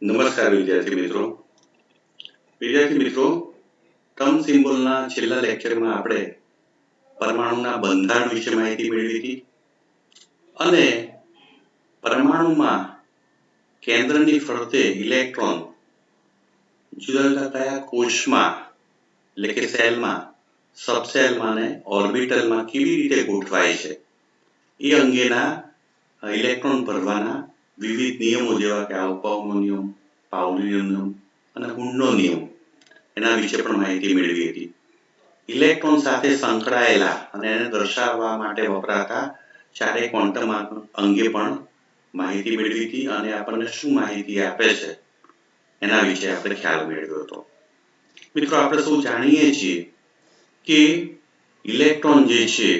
નમસ્કાર વિદ્યાર્થી મિત્રો ટર્મ સિમ્બોલના છેલ્લા લેક્ચરમાં આપણે પરમાણુના બંધારણ વિશે માહિતી મેળવી હતી અને પરમાણુમાં કેન્દ્રની ફરતે ઇલેક્ટ્રોન જુદા જુદા કયા કોષમાં એટલે કે સેલમાં સબસેલમાં અને ઓર્બિટલમાં કેવી રીતે ગોઠવાય છે એ અંગેના ઇલેક્ટ્રોન ભરવાના વિવિધ નિયમો જેવા કે આઉપાઉનો નિયમ, પાઉલીનો નિયમ અને હુન્ડનો નિયમ એના વિશે પણ માહિતી મેળવી હતી. ઇલેક્ટ્રોન સાથે સંકળાયેલા અને એને દર્શાવવા માટે વપરાતા ચારેય ક્વોન્ટમ અંગે પણ માહિતી મેળવી હતી અને આપણને શું માહિતી આપે છે એના વિશે આપણે ખ્યાલ મેળવ્યો હતો. મિત્રો, આપણે સૌ જાણીએ છીએ કે ઇલેક્ટ્રોન જે છે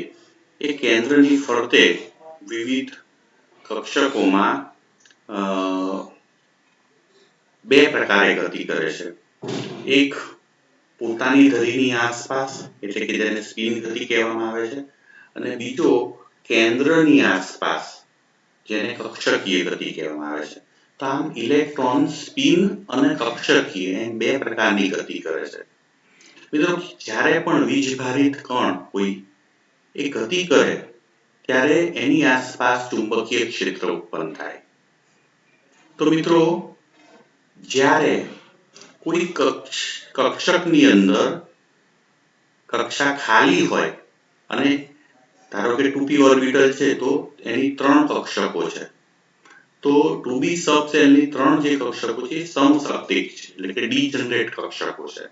એ કેન્દ્રની ફરતે વિવિધ કક્ષકોમાં બે પ્રકારે ગતિ કરે છે. એક પોતાની ધરીની આસપાસ એટલે કે જેને સ્પિન ગતિ કહેવામાં આવે છે અને બીજો કેન્દ્રની આસપાસ જેને કક્ષકીય ગતિ કહેવામાં આવે છે. તો આમ ઇલેક્ટ્રોન સ્પિન અને કક્ષકીય એમ બે પ્રકારની ગતિ કરે છે. મિત્રો, જ્યારે પણ વીજભારિત કણ કોઈ એ ગતિ કરે ત્યારે એની આસપાસ ચુંબકીય ક્ષેત્ર ઉત્પન્ન થાય. તો મિત્રો, જ્યારે કોઈ કક્ષકની અંદર કક્ષા ખાલી હોય અને ધારો કે 2p ઓર્બિટલ છે તો એની 3 કક્ષકો છે, તો 2b સબસેલની 3 જે કક્ષકો છે એ સમશક્તિક છે એટલે કે ડીજનરેટ કક્ષકો છે.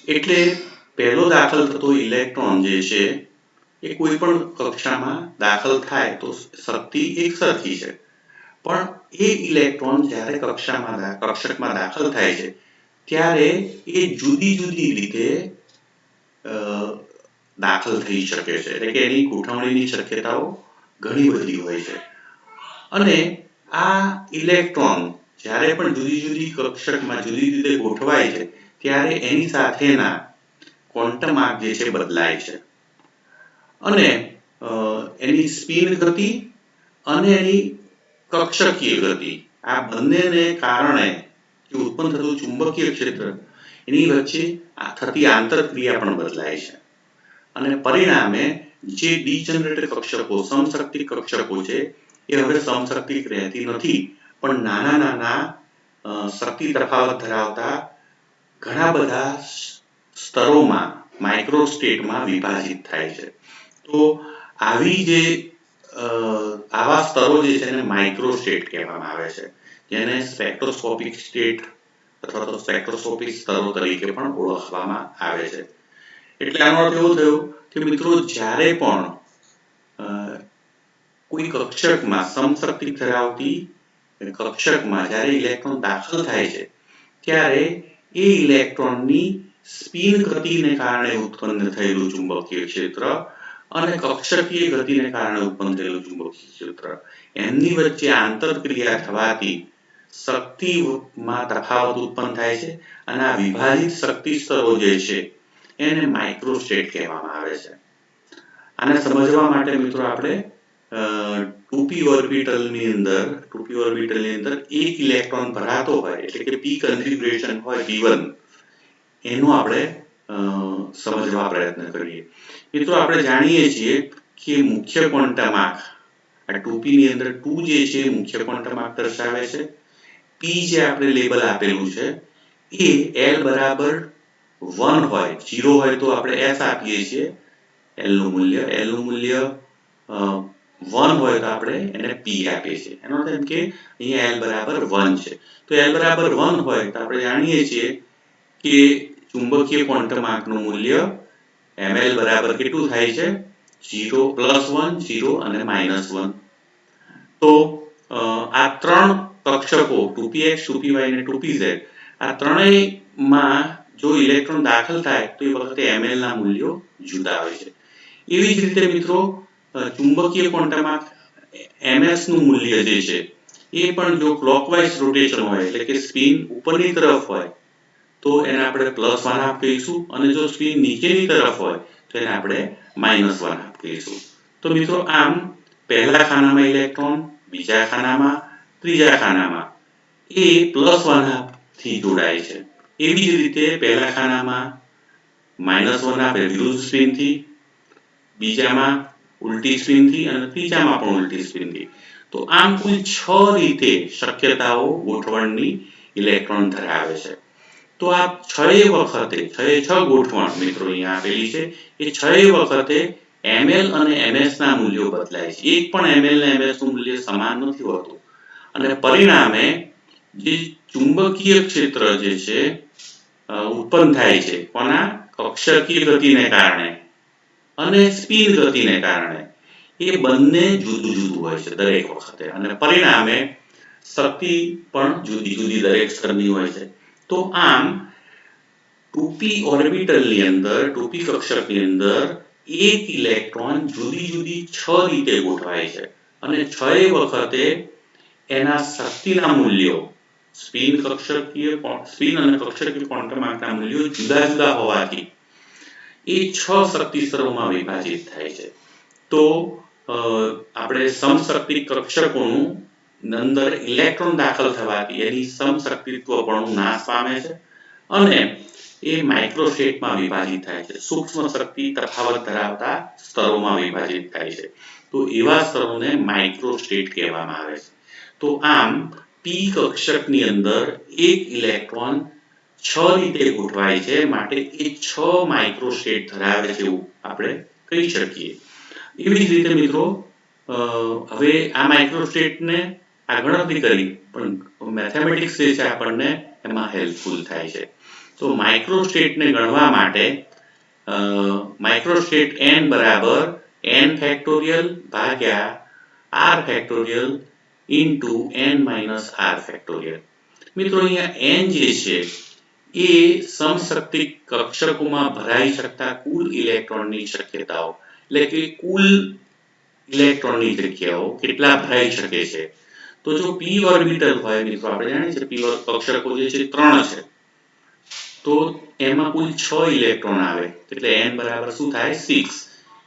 એટલે પહેલો દાખલ થતો ઇલેક્ટ્રોન જે છે એ કોઈ પણ કક્ષામાં દાખલ થાય તો શક્તિ એકસરખી છે, પણ એ ઇલેક્ટ્રોન જ્યારે કક્ષકમાં દાખલ થાય છે ત્યારે એ જુદી જુદી રીતે દાખલ થઈ શકે છે એટલે કે એની ગોઠવણીની શક્યતાઓ ઘણી બધી હોય છે. અને આ ઇલેક્ટ્રોન જ્યારે પણ જુદી જુદી કક્ષકમાં જુદી રીતે ગોઠવાય છે ત્યારે એની સાથેના ક્વોન્ટમ આંક જે છે બદલાય છે અને એની સ્પિન ગતિ અને એની કક્ષકીય ગતિ આ બંનેને કારણે જે ઉત્પન્ન થતું ચુંબકીય ક્ષેત્ર એની વચ્ચે થતી આંતરક્રિયા પણ બદલાય છે અને પરિણામે જે ડીજનરેટેડ કક્ષકો સમશક્તિક કક્ષકો છે એ હવે સમશક્તિક રહેતી નથી, પણ નાના નાના શક્તિ તફાવત ધરાવતા ઘણા બધા સ્તરોમાં માઇક્રો સ્ટેટમાં વિભાજિત થાય છે. તો આવા સ્તરો જે છે એને માઇક્રો સ્ટેટ કહેવામાં આવે છે, જેને સ્પેક્ટ્રોસ્કોપિક સ્ટેટ અથવા તો સ્પેક્ટ્રોસ્કોપિક સ્તરો તરીકે પણ ઓળખવામાં આવે છે. એટલે આનો અર્થ એવો થયો કે મિત્રો, જ્યારે પણ કોઈ કક્ષકમાં સમશક્તિ ધરાવતી કક્ષકમાં જ્યારે ઇલેક્ટ્રોન દાખલ થાય છે ત્યારે એ ઇલેક્ટ્રોનની સ્પિન ગતિને કારણે ઉત્પન્ન થયેલું ચુંબકીય ક્ષેત્ર અને કક્ષકીય ગતિને કારણે ઉત્પન્ન થયેલું ચુંબકીય ક્ષેત્ર એમની વચ્ચે આંતરક્રિયા થવાથી શક્તિમાં તફાવત ઉત્પન્ન થાય છે અને આ વિભાજિત શક્તિ સ્તરો જે છે એને માઇક્રો સ્ટેટ કહેવામાં આવે છે. આને સમજવા માટે મિત્રો આપણે 2p ઓર્બિટલની અંદર એક ઇલેક્ટ્રોન ભરાતો હોય એટલે કે p કન્ફિગ્યુરેશન હોય p1 એનો આપણે સમજવા પ્રયત્ન કરીએ. મિત્રો, આપણે જાણીએ છીએ કે મુખ્ય ક્વોન્ટમ આંક આ 2p ની અંદર 2 જે છે મુખ્ય ક્વોન્ટમ આંક દર્શાવે છે. p જે આપણે લેબલ આપેલું છે એ l બરાબર 1 હોય, 0 હોય તો આપણે s આપીએ છીએ l નું મૂલ્ય 1 હોય તો આપણે એને p આપીએ છીએ. એનો અર્થ એમ કે અહીંયા l બરાબર 1 છે. તો l બરાબર 1 હોય તો આપણે જાણીએ છીએ કે ચુંબકીય ક્વોન્ટમ આંકનું મૂલ્ય ml બરાબર કેટલું થાય છે? 0, +1, 0 અને -1. તો આ 3 કક્ષકો 2px, 2py અને 2pz આ ત્રણેયમાં જો ઇલેક્ટ્રોન દાખલ થાય તો એ વખતે ml ના મૂલ્યો જુદા હોય છે. એવી જ રીતે મિત્રો, ચુંબકીય ક્વોન્ટમ આંક ms નું મૂલ્ય જે છે એ પણ જો ક્લોકવાઇઝ રોટેશન હોય એટલે કે સ્પિન ઉપરની તરફ હોય તો એને આપણે +1 આપીશું અને જો સ્પિન નીચેની તરફ હોય તો એને આપણે -1 આપીશું. તો મિત્રો, આમ પહેલા ખાનામાં ઇલેક્ટ્રોન, બીજા ખાનામાં, ત્રીજા ખાનામાં એ +1 થી જોડાય છે. એવી જ રીતે પહેલા ખાનામાં -1 વિરુદ્ધ સ્પિનથી, બીજામાં ઉલટી સ્પિનથી અને ત્રીજામાં પણ ઉલટી સ્પિનથી. તો આમ કુલ 6 રીતે શક્યતાઓ ગોઠવણની ઇલેક્ટ્રોન ધરાવે છે. તો આ 6 વખતે 6 ગોઠવણ મિત્રો અહીંયા આપેલી છે. એ 6 વખતે ml અને ms ના મૂલ્યો બદલાય છે. એક પણ ml અને ms નું મૂલ્ય સમાન નથી હોતું અને પરિણામે જે ચુંબકીય ક્ષેત્ર જે છે ઉત્પન્ન થાય છે કોના કક્ષકીય ગતિને કારણે અને સ્પિન ગતિને કારણે એ બંને જુદું જુદું હોય છે દરેક વખતે અને પરિણામે શક્તિ પણ જુદી જુદી દરેક સ્તરની હોય છે. તો આમ 2p ઓર્બિટલની અંદર 2p કક્ષકની અંદર એક ઇલેક્ટ્રોન જુદી જુદી 6 રીતે ગોઠવાય છે અને 6 વખતે એના શક્તિના મૂલ્યો સ્પિન અને કક્ષકીય ક્વોન્ટમ આંકના મૂલ્યો જુદા જુદા હોવાથી એ 6 શક્તિ સ્તરોમાં વિભાજિત થાય છે. તો આપણે સમશક્તિ કક્ષકોનું અંદર ઇલેક્ટ્રોન દાખલ થવાથી એની સમશક્તિત્વપણું નાશ પામે છે અને એ માઇક્રોસ્ટેટમાં વિભાજિત થાય છે. સૂક્ષ્મ શક્તિ તફાવત ધરાવતા સ્તરોમાં વિભાજિત થાય છે. તો એવા સ્તરોને માઇક્રોસ્ટેટ કહેવામાં આવે છે. તો આમ p કક્ષકની અંદર એક ઇલેક્ટ્રોન 6 રીતે ગોઠવાય છે માટે એ 6 માઇક્રોસ્ટેટ ધરાવે છે એવું આપણે કહી શકીએ. એવી જ રીતે મિત્રો હવે આ માઇક્રોસ્ટેટને આ ગણતરી કરી પણ મેથેમેટિક્સ જે છે આપણને એમાં હેલ્પફુલ થાય છે. તો માઇક્રોસ્ટેટને ગણવા માટે માઇક્રોસ્ટેટ n બરાબર n ફેક્ટોરિયલ ભાગ્યા r factorial into n minus r factorial. મિત્રો અહીંયા n જે છે એ સમશક્તિ કક્ષકોમાં ભરાઈ શકતા કુલ ઇલેક્ટ્રોનની શક્યતાઓ એટલે કે કુલ ઇલેક્ટ્રોનની જગ્યાઓ કેટલા ભરાઈ શકે છે. તો જો p ઓર્બિટલ હોય મિત્રો આપણે જાણીએ છીએ p કક્ષકો જે છે 3 છે તો એમાં કુલ 6 ઇલેક્ટ્રોન આવે એટલે n બરાબર શું થાય 6.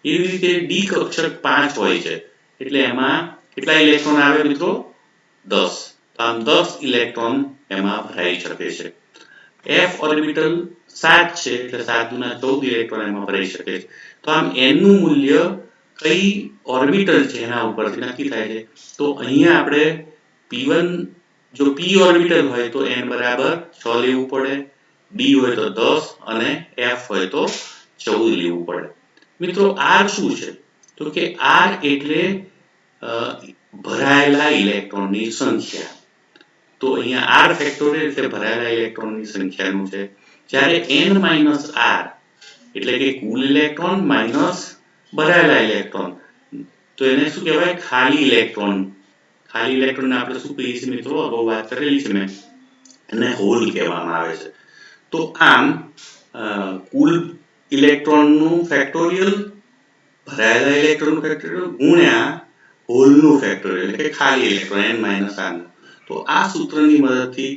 એવી રીતે d કક્ષક 5 હોય છે એટલે એમાં કેટલા ઇલેક્ટ્રોન આવે મિત્રો 10. તો આમ 10 ઇલેક્ટ્રોન એમાં ભરાઈ શકે છે. f ઓર્બિટલ 7 છે એટલે 7 દુના 14 ઇલેક્ટ્રોન એમાં ભરાઈ શકે છે. તો આમ n નું મૂલ્ય કઈ ઓર્બિટલ છે એના ઉપરથી નક્કી થાય છે. તો અહીંયા આપણે p1 જો p ઓર્બિટલ હોય તો n બરાબર 6 લેવું પડે, d હોય તો 10 અને f હોય તો 14 લેવું પડે. મિત્રો r શું છે તો કે r એટલે ભરાયેલા ઇલેક્ટ્રોનની સંખ્યા. તો અહીંયા r ફેક્ટોરિયલ એટલે ભરાયેલા ઇલેક્ટ્રોનની સંખ્યાનું છે. જ્યારે n માઇનસ r એટલે કે કુલ ઇલેક્ટ્રોન માઇનસ ભરાયેલા ઇલેક્ટ્રોન તો એને શું કહેવાય ખાલી ઇલેક્ટ્રોન. ખાલી ઇલેક્ટ્રોનને આપણે શું કહીએ છીએ મિત્રો અગાઉ વાત કરેલી છે મેં એને હોલ કહેવામાં આવે છે. તો આમ કુલ ઇલેક્ટ્રોનનું ફેક્ટોરિયલ ભરાયેલા ઇલેક્ટ્રોનનું ફેક્ટોરિયલ ગુણ્યા હોલનું ફેક્ટોરિયલ એટલે કે ખાલી ઇલેક્ટ્રોન n માઇનસ r. તો આ સૂત્રની મદદથી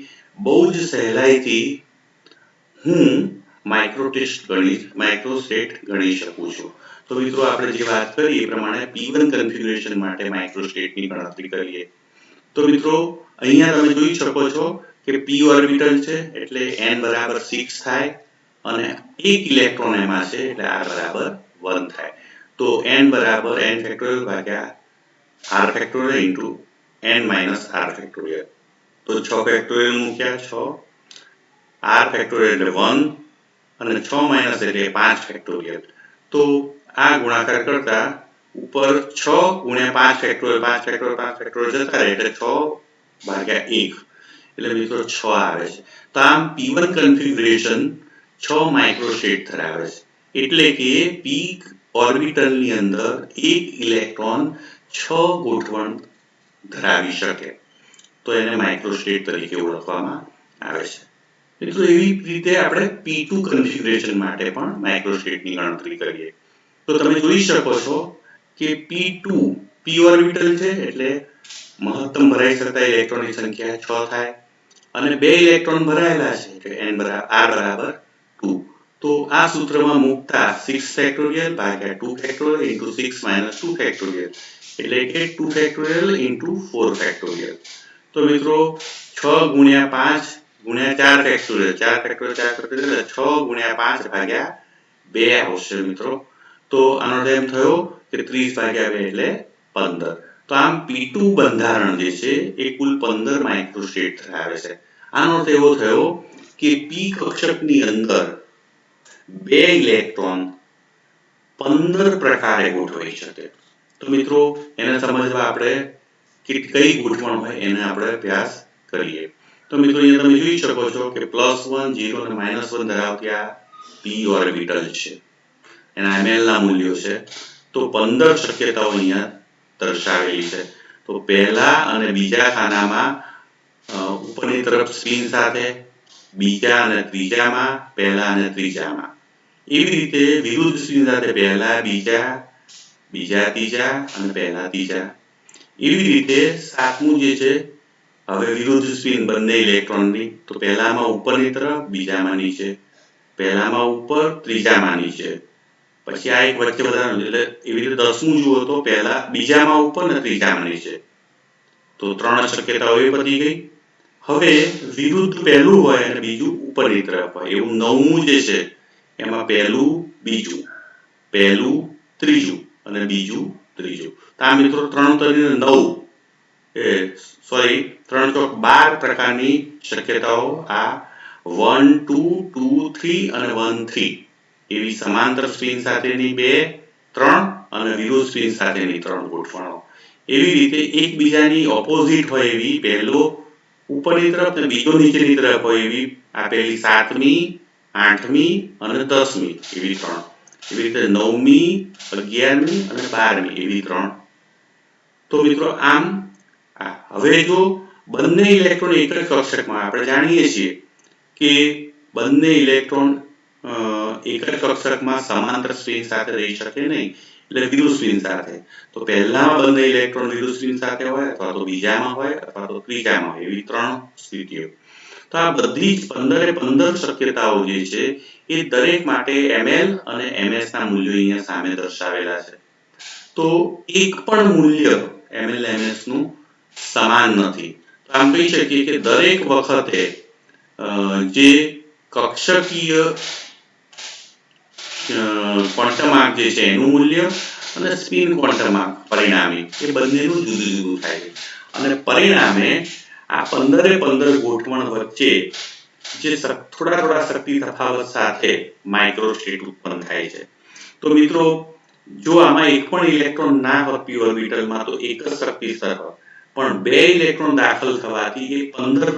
બહુ જ સહેલાઈથી હું માઇક્રોસ્ટેટ ગણી શકું છું. તો મિત્રો આપણે જે વાત કરી એ પ્રમાણે p1 કન્ફિગ્યુરેશન માટે માઇક્રોસ્ટેટની ગણતરી કરીએ. તો મિત્રો અહીંયા તમે જોઈ શકો છો કે p ઓર્બિટલ છે એટલે n બરાબર 6 થાય અને એક ઇલેક્ટ્રોન એમાં છે એટલે r બરાબર 1 થાય. તો n બરાબર n ફેક્ટોરિયલ ભાગ્યા r factorial into n minus r factorial. તો 6 ફેક્ટોરિયલ મૂક્યા 6, r ફેક્ટોરિયલ એટલે 1 અને 6 માઇનસ એટલે 5 ફેક્ટોરિયલ. તો આ ગુણાકાર કરતા ઉપર 6 ગુણ્યા 5 ફેક્ટોરિયલ 5 ફેક્ટોરિયલ 5 ફેક્ટોરિયલ જતા રહે એટલે 6 ભાગ્યા 1 એટલે મિત્રો 6 આવે છે. તો આમ p1 કન્ફિગ્યુરેશન 6 માઇક્રોસ્ટેટ ધરાવે છે એટલે કે p ઓર્બિટલની અંદર એક ઇલેક્ટ્રોન 6 ગોઠવણ ધરાવી શકે તો એને માઇક્રોસ્ટેટ તરીકે ઓળખવામાં આવે છે. મિત્રો એવી રીતે આપણે p2 કન્ફિગ્યુરેશન માટે પણ માઇક્રોસ્ટેટની ગણતરી કરીએ. તો તમે જોઈ શકો છો કે p2 p ઓર્બિટલ છે એટલે મહત્તમ ભરાઈ શકતા ઇલેક્ટ્રોનની સંખ્યા 6 થાય અને 2 ઇલેક્ટ્રોન ભરાયેલા છે એટલે n બરાબર r બરાબર 2. તો આ સૂત્રમાં મૂકતા 6 ફેક્ટોરિયલ ભાગ્યા 2 ફેક્ટોરિયલ ઇન્ટુ 6 માઇનસ 2 ફેક્ટોરિયલ એટલે કે 2 ફેક્ટોરિયલ ઇન્ટુ 4 ફેક્ટોરિયલ. તો મિત્રો 6 ગુણ્યા 5 ગુણ્યા 4 ફેક્ટોરિયલ 4 ફેક્ટોરિયલ 4 ફેક્ટોરિયલ એટલે 6 ગુણ્યા 5 ભાગ્યા 2 આવશે મિત્રો. તો આનો અર્થ એમ થયો કે 30 ભાગ્યા 2 એટલે 15. તો આમ P2 બંધારણ જે છે એ કુલ 15 માઇક્રોસ્ટેટ ધરાવે છે. આનો અર્થ એવો થયો કે P કક્ષકની અંદર 2 ઇલેક્ટ્રોન 15 પ્રકારે ગોઠવાઈ શકે. તો મિત્રો એને સમજવા આપણે કઈ ગોઠવણ હોય એને આપણે અભ્યાસ કરીએ. તો મિત્રો અહીંયા તમે જોઈ શકો છો કે +1 0 અને -1 ધરાવતી આ p ઓર્બિટલ છે. એના ml ના મૂલ્યો છે. તો 15 શક્યતાઓ અહીંયા દર્શાવેલી છે. તો પહેલા અને બીજા ખાનામાં ઉપરની તરફ સ્પિન સાથે, બીજા અને ત્રીજામાં, પહેલા અને ત્રીજામાં. એવી રીતે વિરુદ્ધ સ્પિન સાથે પહેલા, બીજા, બીજા ત્રીજા અને પહેલા ત્રીજા. એવી રીતે સાતમું જે છે હવે વિરુદ્ધ સ્પિન બંને ઇલેક્ટ્રોનની. તો પહેલામાં ઉપરની તરફ, બીજામાં નીચે, પહેલામાં ઉપર, ત્રીજામાં નીચે. પછી આ એક વચ્ચે વધારાનું એટલે એવી રીતે 10મું જુઓ તો પહેલા બીજામાં ઉપર ને ત્રીજામાં નીચે. તો 3 શક્યતાઓ એ પતી ગઈ. હવે વિરુદ્ધ પહેલું હોય અને બીજું ઉપરની તરફ હોય એવું 9મું જે છે એમાં પહેલું, બીજું, પહેલું, ત્રીજું અને બીજું, ત્રીજું. તો આ મિત્રો 3 તરીને 9 3 ચોક 12 પ્રકારની શક્યતાઓ આ 1 2 2 3 અને 1 3 એવી સમાંતર સ્પિન સાથેની 2 3 અને વિરુદ્ધ સ્પિન સાથેની 3 ગોઠવણો. એવી રીતે એકબીજાની ઓપોઝિટ હોય એવી પહેલો ઉપરની તરફ અને બીજો નીચેની તરફ હોય એવી આ પહેલી 7મી, 8મી અને 10મી એવી 3. એવી રીતે 9મી, 11મી અને 12મી એવી 3. તો મિત્રો આમ હવે જો બંને ઇલેક્ટ્રોન એક જ કક્ષકમાં, આપણે જાણીએ છીએ કે બંને ઇલેક્ટ્રોન એક જ કક્ષકમાં સમાંતર સ્પિન સાથે રહી શકે નહીં, એટલે વિરુદ્ધ સ્પિન સાથે. તો પહેલામાં બંને ઇલેક્ટ્રોન વિરુદ્ધ સ્પિન સાથે હોય અથવા તો બીજામાં હોય અથવા તો ત્રીજામાં હોય એવી 3 સ્થિતિઓ. તો આ બધી જ 15 શક્યતાઓ જે છે એ દરેક માટે ml અને ms ના મૂલ્યો અહીંયા સામે દર્શાવેલા છે. તો એક પણ મૂલ્ય ml ms નું સમાન નથી. તો આમ કહી શકીએ કે દરેક વખતે જે કક્ષકીય ક્વોન્ટમ જે છે એનું મૂલ્ય અને સ્પિન ક્વોન્ટમ પરિણામી એ બંનેનું જુદું જુદું થાય છે. અને પરિણામે આ 15 ગોઠવણ વચ્ચે જે થોડા શક્તિ તફાવત સાથે માઇક્રોસ્ટેટ ઉત્પન્ન થાય છે. તો મિત્રો જો આમાં એક પણ ઇલેક્ટ્રોન ના હોત p ઓર્બિટલમાં તો એક જ શક્તિ સ્તર હોત. પણ 2 ઇલેક્ટ્રોન દાખલ થવાથી એ 15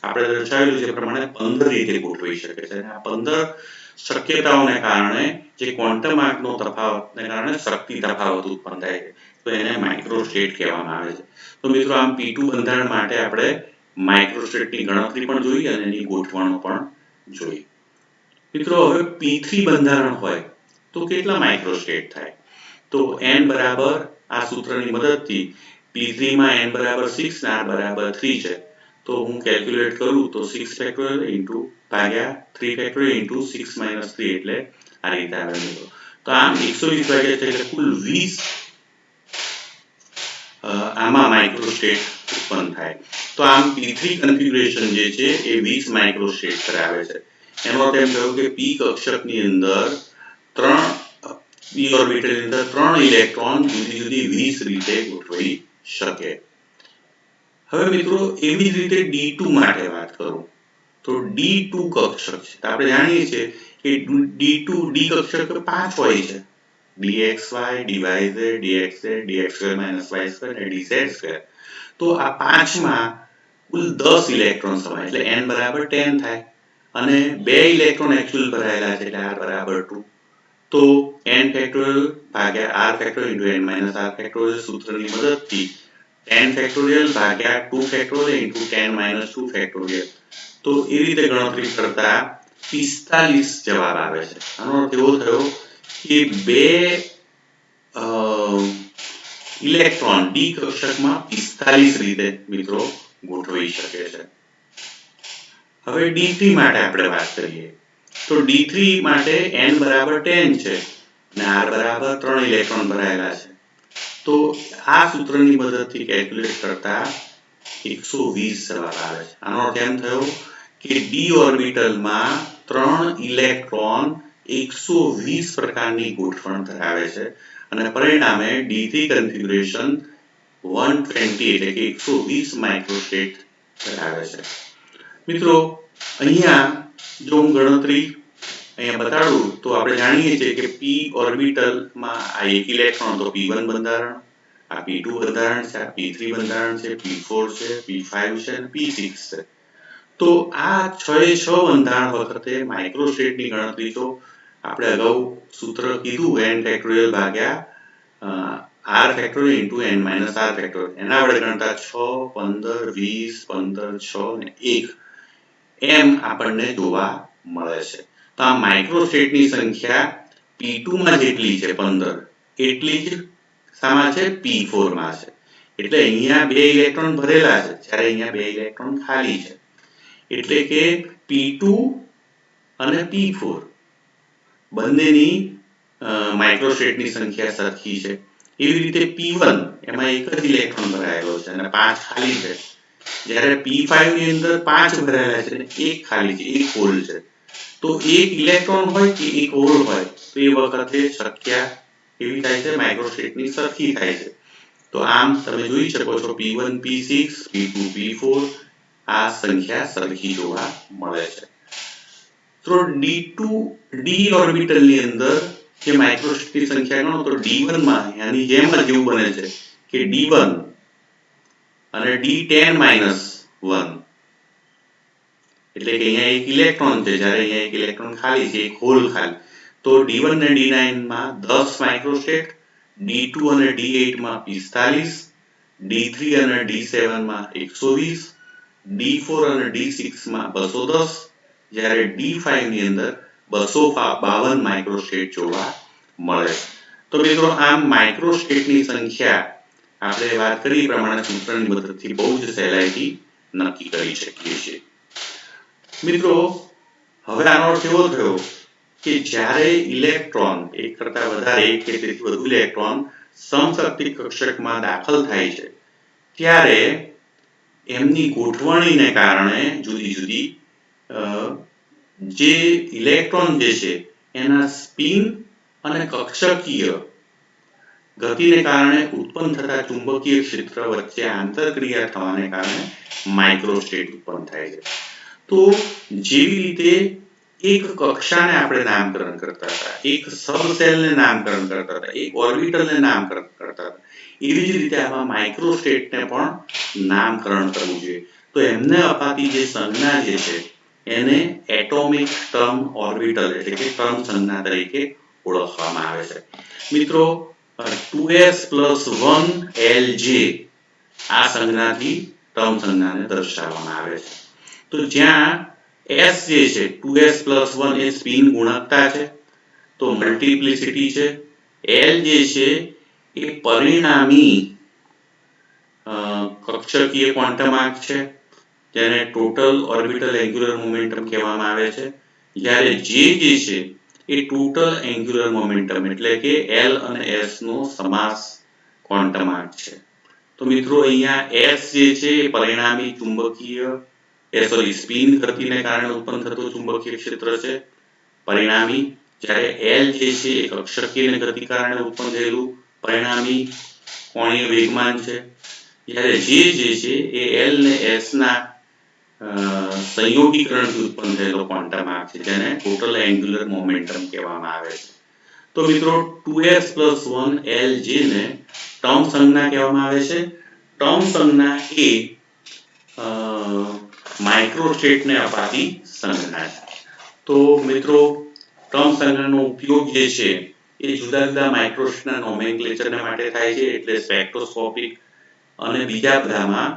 આપણે દર્શાવેલું છે પ્રમાણે 15 રીતે ગોઠવાઈ શકે છે. આ 15 શક્યતાઓને કારણે જે ક્વોન્ટમ આંકનો તફાવતને કારણે શક્તિ તફાવત ઉત્પન્ન થાય છે. તો એને માઇક્રોસ્ટેટ કહેવામાં આવે છે. તો મિત્રો આમ P2 બંધારણ માટે આપણે માઇક્રોસ્ટેટની ગણતરી પણ જોઈ અને એની ગોઠવણો પણ જોઈ. મિત્રો હવે P3 બંધારણ હોય તો કેટલા માઇક્રોસ્ટેટ થાય? તો n બરાબર આ સૂત્રની મદદથી P3 માં n બરાબર 6 અને r બરાબર 3 છે. તો હું કેલ્ક્યુલેટ કરું તો 6 ફેક્ટોરિયલ ઇન્ટુ ભાગ્યા 3 ફેક્ટોરિયલ ઇન્ટુ 6 માઇનસ 3 એટલે આ રીતે આવે મિત્રો. તો આમ 120 ભાગ્યા 3 એટલે કુલ 20 આમાં માઇક્રોસ્ટેટ ઉત્પન્ન થાય. તો આમ P3 કન્ફિગ્યુરેશન જે છે એ 20 માઇક્રોસ્ટેટ ધરાવે છે. એનો અર્થ એમ થયો કે P કક્ષકની અંદર 3 p ઓર્બિટલની અંદર 3 ઇલેક્ટ્રોન જુદી જુદી 20 રીતે ગોઠવાઈ શકે. હવે મિત્રો એવી જ રીતે D2 માટે વાત કરું તો D2 કક્ષક છે. આપણે જાણીએ છીએ કે D2 D કક્ષક 5 હોય છે. dxy, dyz, dxz, dx2 - y2 અને dz2. તો આ 5માં કુલ 10 ઇલેક્ટ્રોન સમાય એટલે n બરાબર 10 થાય. અને 2 ઇલેક્ટ્રોન એક્ચ્યુઅલ ભરાયેલા છે એટલે r બરાબર 2. તો n ફેક્ટોરિયલ ભાગ્યા r factorial into n minus r factorial સૂત્રની મદદથી 10 ફેક્ટોરિયલ ભાગ્યા 2 ફેક્ટોરિયલ ઇન્ટુ 10 માઇનસ 2 ફેક્ટોરિયલ. તો એ રીતે ગણતરી કરતા 45 જવાબ આવે છે. આનો અર્થ એવો થયો કે 2 ઇલેક્ટ્રોન D કક્ષકમાં 45 રીતે મિત્રો ગોઠવાઈ શકે છે. હવે D3 માટે આપણે વાત કરીએ તો D3 માટે n બરાબર 10 છે અને r બરાબર 3 ઇલેક્ટ્રોન ભરાયેલા છે. તો આ સૂત્રની મદદથી કેલ્ક્યુલેટ કરતા 120 જવાબ આવે છે. આનો અર્થ એમ થયો કે ડી ઓર્બિટલમાં 3 ઇલેક્ટ્રોન 120 પ્રકારની ગોઠવણ ધરાવે છે અને પરિણામે D3 કન્ફિગ્યુરેશન 120 એટલે કે 120 માઇક્રોસ્ટેટ ધરાવે છે. મિત્રો અહીંયા જો હું ગણતરી અહીંયા બતાડું તો આપણે જાણીએ છીએ કે p ઓર્બિટલમાં આ એક ઇલેક્ટ્રોન તો p1 બંધારણ, આ p2 બંધારણ છે, આ p3 બંધારણ છે, p4 છે, p5 છે અને p6 છે. તો આ 6 બંધારણ વખતે માઇક્રોસ્ટેટની ગણતરી તો આપણે અગાઉ સૂત્ર કીધું n ફેક્ટોરિયલ ભાગ્યા r factorial into n minus r factorial. એના વડે ગણતા 6, 15, 20, 15, 6 અને 1 એમ આપણને જોવા મળે છે. તો આ માઇક્રોસ્ટેટની સંખ્યા p2 માં જેટલી છે 15 એટલી જ સામા છે p4 માં છે. એટલે અહીંયા 2 ઇલેક્ટ્રોન ભરેલા છે જ્યારે અહીંયા 2 ઇલેક્ટ્રોન ખાલી છે. એટલે કે p2 અને p4 બંનેની માઇક્રોસ્ટેટની સંખ્યા સરખી છે. એવી રીતે p1 એમાં એક જ ઇલેક્ટ્રોન ભરાયેલો છે અને 5 ખાલી છે. જ્યારે p5 ની અંદર 5 ભરાયેલા છે અને 1 ખાલી છે, 1 હોલ છે. તો એક ઇલેક્ટ્રોન હોય કે એક હોલ હોય તો એ વખતે સંખ્યા કેવી થાય છે? માઇક્રોસ્ટેટની સરખી થાય છે. તો આમ તમે જોઈ શકો છો p1 p6 p2 p4 આ સંખ્યા સરખી જોવા મળે છે. તો d ઓર્બિટલની અંદર જે માઇક્રોસ્ટેટની સંખ્યા ગણો તો d1 માં આની જેમ જ એવું બને છે કે d1 અને d10 માઇનસ 1 એટલે કે અહીંયા એક ઇલેક્ટ્રોન છે જ્યારે અહીંયા એક ઇલેક્ટ્રોન ખાલી છે, એક હોલ ખાલી. તો d1 અને d9 માં 10 માઇક્રોસ્ટેટ, d2 અને d8 માં 45, d3 અને d7 માં 120, d4 અને d6 માં 210 જ્યારે d5 ની અંદર 252 માઇક્રોસ્ટેટ જોવા મળે. તો મિત્રો આમ માઇક્રોસ્ટેટની સંખ્યા આપણે વાત કરી પ્રમાણે સૂત્રની મદદથી બહુ જ સહેલાઈથી નક્કી કરી શકીએ છીએ. મિત્રો હવે આનો અર્થ એવો થયો કે જ્યારે ઇલેક્ટ્રોન એક કરતા વધારે એક કે તેથી વધુ ઇલેક્ટ્રોન સમશક્તિ કક્ષકમાં દાખલ થાય છે ત્યારે એમની ગોઠવણીને કારણે જુદી જુદી જે ઇલેક્ટ્રોન જે છે એના સ્પિન અને કક્ષકીય ગતિને કારણે ઉત્પન્ન થતા ચુંબકીય ક્ષેત્ર વચ્ચે આંતરક્રિયા થવાને કારણે માઇક્રોસ્ટેટ ઉત્પન્ન થાય છે. તો જેવી રીતે એક કક્ષાને આપણે નામકરણ કરતા હતા, એક સબસેલને નામકરણ કરતા હતા, એક ઓર્બિટલને નામકરણ કરતા હતા, એવી જ રીતે આવા માઇક્રોસ્ટેટને પણ નામકરણ કરવું જોઈએ. તો એમને અપાતી જે સંજ્ઞા જે છે એને એટોમિક ટર્મ ઓર્બિટલ એટલે કે ટર્મ સંજ્ઞા તરીકે ઓળખવામાં આવે છે. મિત્રો 2s + 1lj આ સંજ્ઞાથી ટર્મ સંજ્ઞાને દર્શાવવામાં આવે છે. તો જ્યાં s જે છે 2s + 1 એ સ્પિન ગુણકતા છે, તો મલ્ટિપ્લિસિટી છે. l જે છે એ પરિણામી કક્ષકીય ક્વોન્ટમ છે જેને ટોટલ ઓર્બિટલ એન્ગ્યુલર મોમેન્ટમ કહેવામાં આવે છે. જ્યારે j જે છે એ ટોટલ એન્ગ્યુલર મોમેન્ટમ એટલે કે l અને s નો સમાસ ક્વોન્ટમ છે. તો મિત્રો અહીંયા s જે છે એ પરિણામી ચુંબકીય સ્પિન ગતિને કારણે ઉત્પન્ન થતું ચુંબકીય ક્ષેત્ર છે પરિણામી. જ્યારે l જે છે એ કક્ષકીય ગતિ કારણે ઉત્પન્ન થયેલું પરિણામી કોણીય વેગમાન છે. જ્યારે j જે છે એ l ને s ના સંયોગીકરણથી ઉત્પન્ન થયેલો ક્વોન્ટમ છે જેને ટોટલ એન્ગ્યુલર મોમેન્ટમ કહેવામાં આવે છે. તો મિત્રો 2s + 1lj ને ટર્મ સંજ્ઞા કહેવામાં આવે છે. ટર્મ સંજ્ઞા એ માઇક્રોસ્ટેટને અપાતી સંજ્ઞા છે. તો મિત્રો ટર્મ સંજ્ઞાનો ઉપયોગ જે છે એ જુદા જુદા માઇક્રોસ્ટેટના નોમેનક્લેચરને માટે થાય છે. એટલે સ્પેક્ટ્રોસ્કોપિક અને બીજા બધામાં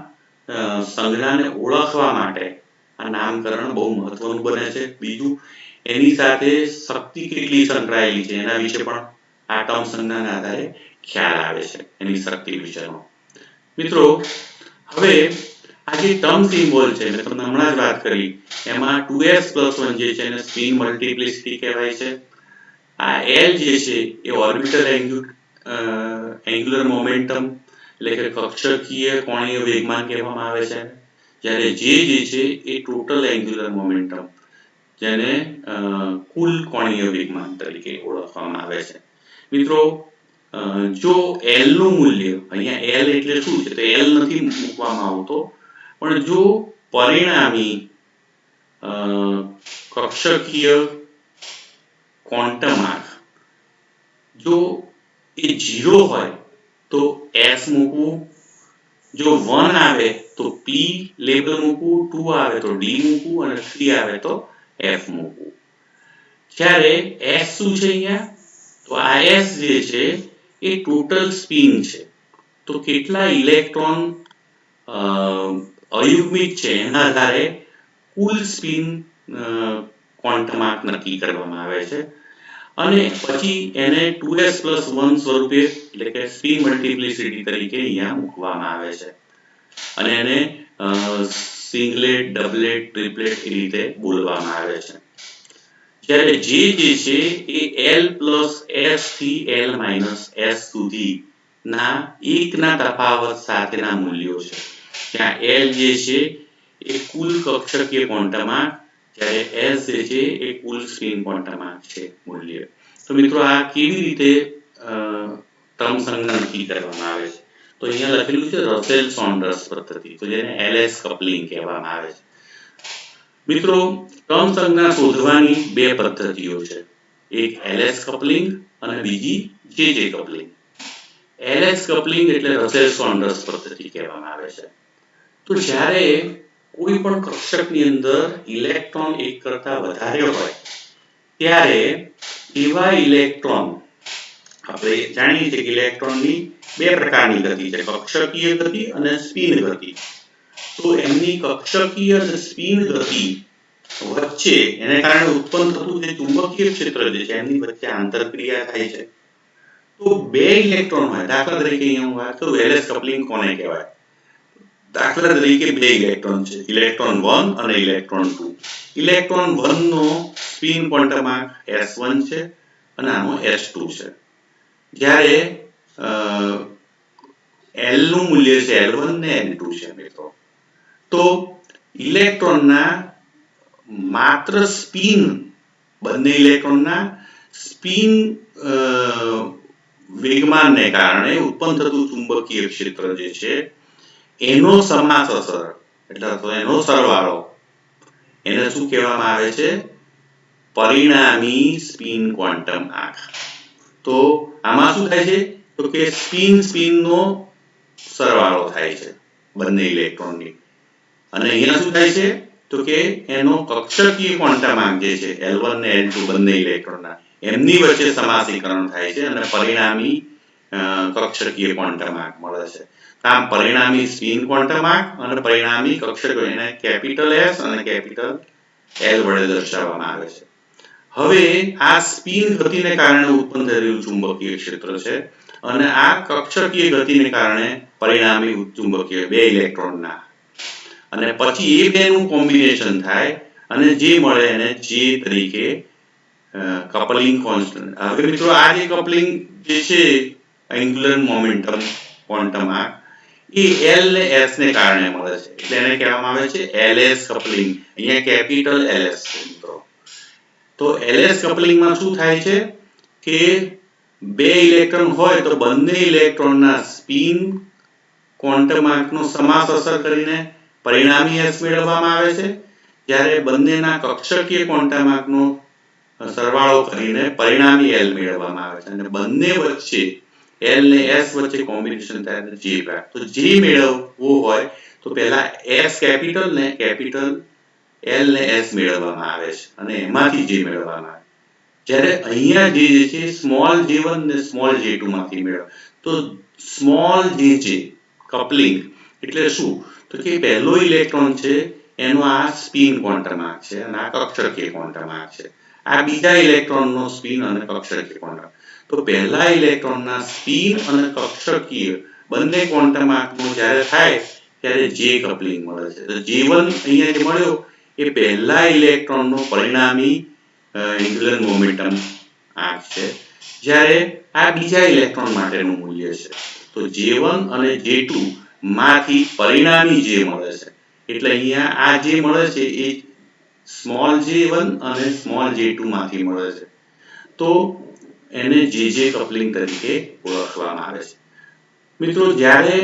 સંજ્ઞાને ઓળખવા માટે આ નામકરણ બહુ મહત્વનું બને છે. બીજું એની સાથે શક્તિ કેટલી સંકળાયેલી છે એના વિશે પણ આ ટર્મ સંજ્ઞાના આધારે ખ્યાલ આવે છે એની શક્તિ વિશેનો. મિત્રો હવે આ જે ટર્મ સિમ્બોલ છે મેં તમને હમણાં જ વાત કરી એમાં 2s + 1 જે છે એને સ્પિન મલ્ટિપ્લિસિટી કહેવાય છે. આ l જે છે એ ઓર્બિટલ એન્ગ્યુલર મોમેન્ટમ એટલે કે કક્ષકીય કોણીય વેગમાન કહેવામાં આવે છે, જ્યારે જે છે એ ટોટલ એન્ગ્યુલર મોમેન્ટમ, જેને કુલ કોણીય વેગમાન તરીકે ઓળખવામાં આવે છે. મિત્રો, જો L નું મૂલ્ય, અહીંયા L એટલે શું છે, તો L નથી મૂકવામાં આવતો, પણ જો પરિણામી કક્ષકીય ક્વોન્ટમ આંક જો એ 0 હોય તો S મૂકવું, જો 1 આવે તો P લેબલ મૂકવું, 2 આવે તો D મૂકવું અને 3 આવે તો F મૂકવું. જ્યારે S શું છે અહીંયા, તો આ S જે છે એ ટોટલ સ્પિન છે. તો કેટલા ઇલેક્ટ્રોન અયુગ્મિક છે એના આધારે કુલ સ્પિન ક્વોન્ટમ આંક નક્કી કરવામાં આવે છે, અને પછી એને 2s+1 સ્વરૂપે, એટલે કે સ્પિન મલ્ટિપ્લિસિટી તરીકે અહીંયા મૂકવામાં આવે છે, અને એને સિંગલેટ, ડબલેટ, ટ્રિપલેટ એ રીતે બોલવામાં આવે છે. જ્યારે જે છે એ L+S થી L-S સુધી ના એકના તફાવત સાથેના મૂલ્યો છે. જ્યાં L જે છે એ કુલ કક્ષકીય ક્વોન્ટમ આંક, જ્યારે S જે છે એ કુલ સ્પિન ક્વોન્ટમ આંક છે મૂલ્ય. તો મિત્રો, આ કેવી રીતે ક્રમ સંજ્ઞા નક્કી કરવામાં આવે છે, તો અહીંયા લખેલું છે રસેલ સોન્ડર્સ પદ્ધતિ, તો જેને LS કપલિંગ કહેવામાં આવે છે. મિત્રો, ક્રમ સંજ્ઞા શોધવાની બે પદ્ધતિઓ છે, એક LS કપલિંગ અને બીજી JJ કપલિંગ. LS કપલિંગ એટલે રસેલ સોન્ડર્સ પદ્ધતિ કહેવામાં આવે છે. તો જ્યારે કોઈ પણ કક્ષકની અંદર ઇલેક્ટ્રોન એક કરતા વધારે હોય ત્યારે એવા ઇલેક્ટ્રોન, આપણે જાણીએ છીએ કે ઇલેક્ટ્રોનની બે પ્રકારની ગતિ છે, કક્ષકીય ગતિ અને સ્પિન ગતિ. તો એમની કક્ષકીય અને સ્પિન ગતિ વચ્ચે એને કારણે ઉત્પન્ન થતું જે ચુંબકીય ક્ષેત્ર જે છે એમની વચ્ચે આંતરક્રિયા થાય છે. તો બે ઇલેક્ટ્રોન હોય, દાખલા તરીકે અહીંયા હું વાત કરું LS કપલિંગ કોને કહેવાય. દાખલા તરીકે બે ઇલેક્ટ્રોન છે, ઇલેક્ટ્રોન 1 અને ઇલેક્ટ્રોન 2. ઇલેક્ટ્રોન 1 નો સ્પિન ક્વોન્ટમ આંક S1 છે અને આનો S2 છે. જ્યારે L નું મૂલ્ય છે L1 ને L2 છે મિત્રો. તો ઇલેક્ટ્રોનના માત્ર સ્પિન, બંને ઇલેક્ટ્રોનના સ્પિન વેગમાનને કારણે ઉત્પન્ન થતું ચુંબકીય ક્ષેત્ર જે છે એનો સમાસ અસર, એટલે તો એનો સરવાળો, એને શું કહેવામાં આવે છે, પરિણામી સ્પિન ક્વોન્ટમ આંક. તો આમાં શું થાય છે, તો કે સ્પિનનો સરવાળો થાય છે બંને ઇલેક્ટ્રોનની, અને અહીંયા શું થાય છે, તો કે એનો કક્ષકીય ક્વોન્ટમ આંક જે છે L1 ને L2 બંને ઇલેક્ટ્રોનના, એમની વચ્ચે સમાસીકરણ થાય છે અને પરિણામી કક્ષકીય ક્વોન્ટમ આંક મળે છે. આમ પરિણામી સ્પિન ક્વોન્ટમ આંક અને પરિણામી કક્ષકીય, એને કેપિટલ S અને કેપિટલ L વડે દર્શાવવામાં આવે છે. હવે આ સ્પિન ગતિને કારણે ઉત્પન્ન થયેલું ચુંબકીય ક્ષેત્ર છે, અને આ કક્ષકીય ગતિને કારણે પરિણામી ચુંબકીય બે ઇલેક્ટ્રોનના, અને પછી એ બેનું કોમ્બિનેશન થાય અને જે મળે એને J તરીકે કપલિંગ કોન્સ્ટન્ટ. હવે મિત્રો, આ જે કપલિંગ જે છે એન્ગ્યુલર મોમેન્ટમ ક્વોન્ટમ આંક એ L ને S ને કારણે મળે છે, એટલે એને કહેવામાં આવે છે LS કપલિંગ. અહીંયા કેપિટલ LS છે મિત્રો. તો LS કપલિંગમાં શું થાય છે કે બે ઇલેક્ટ્રોન હોય તો બંને ઇલેક્ટ્રોનના સ્પિન ક્વોન્ટમ આંકનો સમાસ અસર કરીને પરિણામી S મેળવવામાં આવે છે, જ્યારે બંનેના કક્ષકીય ક્વોન્ટમ આંકનો સરવાળો કરીને પરિણામી L મેળવવામાં આવે છે, અને બંને વચ્ચે L ને S વચ્ચે કોમ્બિનેશન થાય તો J પ્રાપ્ત. તો J મેળવવો હોય તો પહેલા S કેપિટલ ને કેપિટલ L ને S મેળવવામાં આવે છે, અને એમાંથી J મેળવવામાં આવે. જ્યારે અહીંયા જે છે સ્મોલ j1 ને સ્મોલ j2 માંથી મેળવ. તો સ્મોલ jj કપલિંગ એટલે શું, તો કે પહેલો ઇલેક્ટ્રોન છે એનો આ સ્પિન ક્વોન્ટમ આંક છે અને આ કક્ષકીય ક્વોન્ટમ આંક છે. આ બીજા ઇલેક્ટ્રોનનો સ્પિન અને કક્ષકીય ક્વોન્ટમ. તો પહેલા ઇલેક્ટ્રોનના સ્પિન અને કક્ષકીય બંને ક્વોન્ટમ આંકનો જ્યારે થાય ત્યારે J કપલિંગ મળે છે. તો J1 અહીંયા જે મળ્યો એ પહેલા ઇલેક્ટ્રોનનો પરિણામી એન્ગ્યુલર મોમેન્ટમ આંક છે, જ્યારે આ બીજા ઇલેક્ટ્રોન માટેનું મૂલ્ય છે. તો J1 અને J2 માંથી પરિણામી J મળે છે એટલે અહીંયા આ જે મળે છે એ સ્મોલ J1 અને સ્મોલ J2 માંથી મળે છે તો એને JJ કપલિંગ તરીકે ઓળખવામાં આવે છે મિત્રો જ્યારે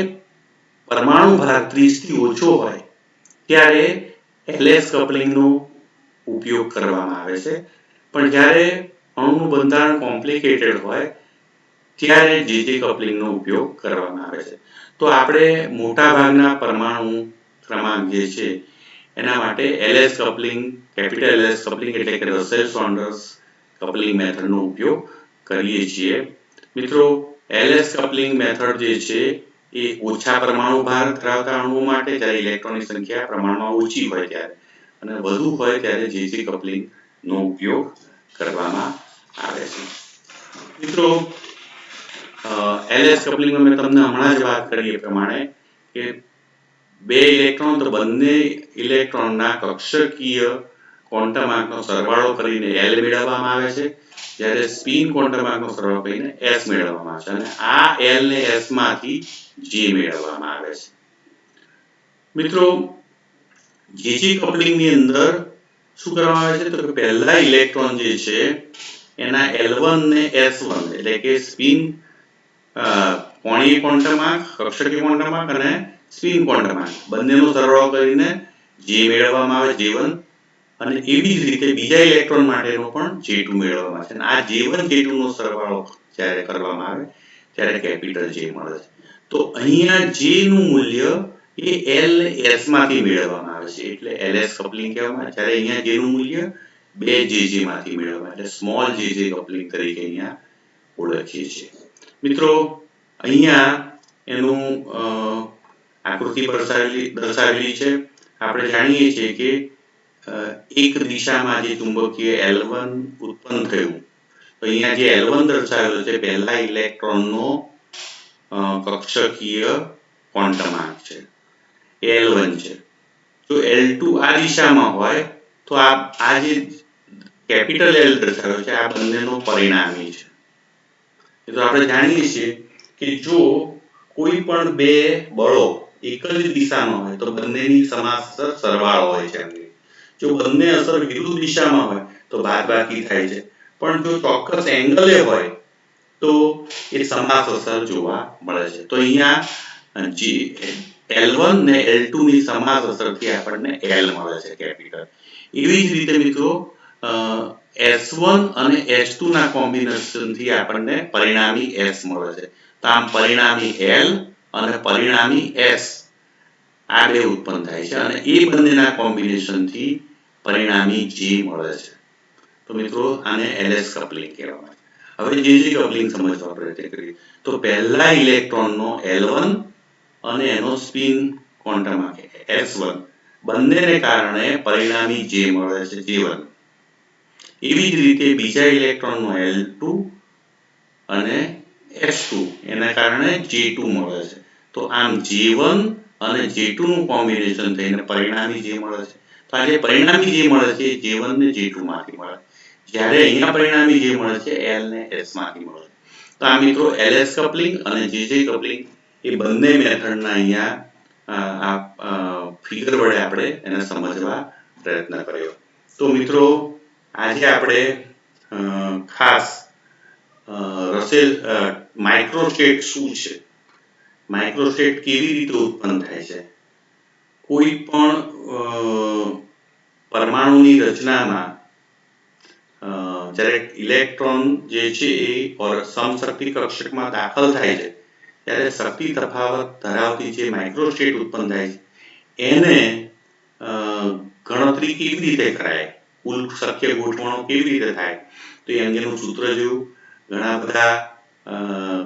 પરમાણુ ભાર 30 થી ઓછો હોય ત્યારે LS કપલિંગનો ઉપયોગ કરવામાં આવે છે પણ જ્યારે અણુનું બંધારણ કોમ્પ્લિકેટેડ હોય ત્યારે JJ કપલિંગનો ઉપયોગ કરવામાં આવે છે તો આપણે મોટા ભાગના પરમાણુ ક્રમાંક જે છે એના માટે LS coupling capital LS coupling એટલે કે રસેલ સોન્ડર્સ કપલિંગ મેથડનો ઉપયોગ કરીએ છીએ મિત્રો LS કપલિંગ મેથડ જે છે એ ઓછા પરમાણુ ભાર ધરાવતા અણુઓ માટે જ્યારે ઇલેક્ટ્રોનની સંખ્યા પ્રમાણમાં ઓછી હોય ત્યારે અને વધુ હોય ત્યારે JJ કપલિંગ નો ઉપયોગ કરવામાં આવે છે મિત્રો LS કપલિંગમાં મેં તમને હમણાં જ વાત કરી એ પ્રમાણે કે બે ઇલેક્ટ્રોન તો બંને ઇલેક્ટ્રોનના કક્ષકીય ક્વોન્ટમ આંકનો સરવાળો કરીને L મેળવવામાં આવે છે જ્યારે સ્પિન ક્વોન્ટમ આંકનો સરવાળો કરીને S મેળવવામાં આવે છે અને આ L ને S માંથી J મેળવવામાં આવે છે મિત્રો JJ કપલિંગની અંદર શું કરવામાં આવે છે તો કે પહેલા ઇલેક્ટ્રોન જે છે એના L1 ને S1 એટલે કે સ્પિન કોણીય ક્વોન્ટમ આંક કક્ષકીય ક્વોન્ટમ આંક અને સ્પિન ક્વોન્ટમ આંક બંનેનો સરવાળો કરીને J મેળવવામાં આવે J1 અને એવી જ રીતે બીજા ઇલેક્ટ્રોન માટેનો પણ J2 મેળવવામાં આવે છે અને આ J1 J2 નો સરવાળો જ્યારે કરવામાં આવે ત્યારે કેપિટલ J મળે છે તો અહીંયા J નું મૂલ્ય એ L ને S માંથી મેળવવામાં આવે છે એટલે LS કપલિંગ કહેવામાં આવે જ્યારે અહીંયા J નું મૂલ્ય 2JJ માંથી મેળવવામાં એટલે સ્મોલ JJ કપલિંગ તરીકે અહીંયા ઓળખીએ છીએ મિત્રો અહીંયા એનું આકૃતિ દર્શાવેલી છે આપણે જાણીએ છીએ કે એક દિશામાં જે ચુંબકીય L1 ઉત્પન્ન થયું તો અહીંયા જે L1 દર્શાવેલો છે પહેલા ઇલેક્ટ્રોનનો કક્ષકીય ક્વોન્ટમ આંક છે એ L1 છે જો L2 આ દિશામાં હોય તો આ જે કેપિટલ L દર્શાવ્યો છે આ બંનેનો પરિણામી છે તો આપણે જાણીએ છીએ કે જો કોઈ પણ બે બળો એક જ દિશામાં હોય તો બંનેની સમાંતર સરવાળો હોય છે જો બંને અસર વિરુદ્ધ દિશામાં હોય તો બાદબાકી થાય છે પણ જો ચોક્કસ એંગલે હોય તો એ સમાસ અસર જોવા મળે છે તો અહીંયા L1 ને L2 ની સમાસ અસરથી આપણને L મળે છે કેપિટલ એવી જ રીતે મિત્રો S1 અને S2 ના કોમ્બિનેશનથી આપણને પરિણામી S મળે છે તો આમ પરિણામી L અને પરિણામી S આ બે ઉત્પન્ન થાય છે અને એ બંનેના કોમ્બિનેશનથી પરિણામી J મળે છે તો મિત્રો આને LS કપલિંગ કહેવામાં આવે છે હવે JJ કપલિંગ સમજવા પ્રયત્ન કરીએ તો પહેલા ઇલેક્ટ્રોનનો L1 અને એનો સ્પિન ક્વોન્ટમ આંક S1 બંનેને કારણે પરિણામી J મળે છે J1 એવી જ રીતે બીજા ઇલેક્ટ્રોનનો L2 અને S2 એના કારણે J2 મળે છે તો આમ J1 અને J2 નું કોમ્બિનેશન થઈને પરિણામી J મળે છે તો આ જે પરિણામી J મળે છે એ J1 ને J2 માંથી મળે જ્યારે અહીંયા પરિણામી J મળે છે L ને S માંથી મળે તો આ મિત્રો LS કપલિંગ અને JJ કપલિંગ એ બંને મેથડના અહીંયા ફિગર વડે આપણે એને સમજવા પ્રયત્ન કર્યો તો મિત્રો આજે આપણે ખાસ રસેલ માઇક્રોસ્ટેટ શું છે માઇક્રોસ્ટેટ કેવી રીતે ઉત્પન્ન થાય છે કોઈ પણ પરમાણુની રચનામાં જ્યારે ઇલેક્ટ્રોન જે છે એ સમશક્તિ કક્ષકમાં દાખલ થાય છે ત્યારે શક્તિ તફાવત ધરાવતી જે માઇક્રોસ્ટેટ ઉત્પન્ન થાય છે એને ગણતરી કેવી રીતે કરાય કુલ શક્ય ગોઠવણો કેવી રીતે થાય તો એ અંગેનું સૂત્ર જોયું ઘણા બધા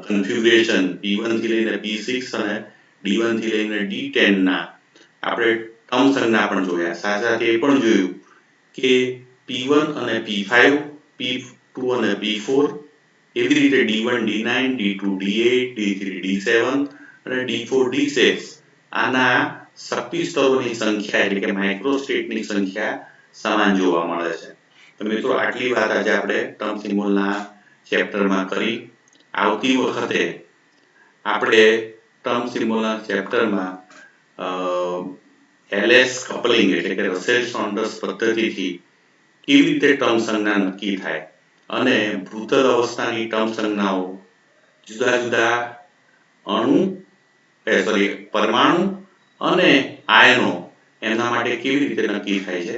કન્ફિગ્યુરેશન P1 થી લઈને P6 અને D1 થી લઈને D10 ના આપણે ટર્મ સંજ્ઞા પણ જોયા સાથે એ પણ જોયું કે P1 અને P5 P2 અને P4 એવી રીતે D1 D9 D2 D8 D3 D7 અને D4 D6 આના શક્તિ સ્તરોની સંખ્યા એટલે કે માઇક્રોસ્ટેટની સંખ્યા સમાન જોવા મળે છે તો મિત્રો આટલી વાત આજે આપણે ટર્મ સિમ્બોલના ચેપ્ટરમાં કરી આવતી વખતે આપણે ટર્મ સિમ્બોલના ચેપ્ટરમાં એલએસ કપલિંગ એટલે કે રસેલ સોન્ડર્સ પદ્ધતિથી કેવી રીતે ટર્મ સંજ્ઞા નક્કી થાય અને ભૂતલ અવસ્થાની ટર્મ સંજ્ઞાઓ જુદા જુદા પરમાણુ અને આયનો એના માટે કેવી રીતે નક્કી થાય છે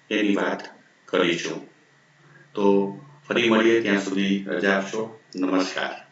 એની વાત કરીશું. તો ફરી મળીએ, ત્યાં સુધી રજા આપશો. નમસ્કાર.